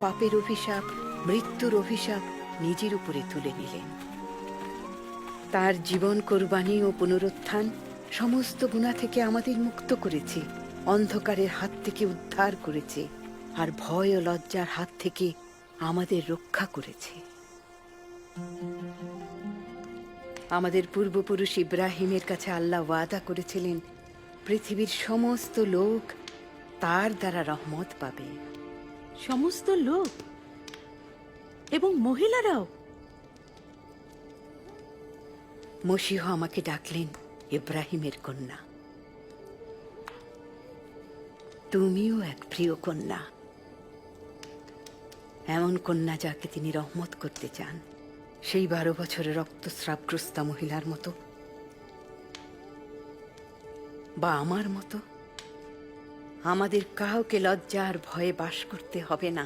পাপের অভিশাপ, মৃত্যুর অভিশাপ নিজের উপরে তুলে নিলেন। তার জীবন কোরবানি ও পুনরুত্থান সমস্ত গুনাহ থেকে আমাদের মুক্ত করেছে, অন্ধকারের হাত থেকে উদ্ধার করেছে, আর ভয় ও লজ্জার হাত থেকে আমাদের রক্ষা করেছে। আমাদের পূর্বপুরুষ ইব্রাহিমের কাছে আল্লাহ ওয়াদা করেছিলেন, পৃথিবীর সমস্ত লোক তার দ্বারা রহমত পাবে। সমস্ত লোক এবং মহিলারাও? মসীহ আমাকে ডাকলেন ইব্রাহিমের কন্যা। তুমিও এক প্রিয় কন্যা, এমন কন্যা যাকে তিনি রহমত করতে চান, সেই 12 বছরের রক্তস্রাবগ্রস্তা মহিলার মতো, বা আমার মতো। আমাদের কাউকে লজ্জা আর ভয়ে বাস করতে হবে না।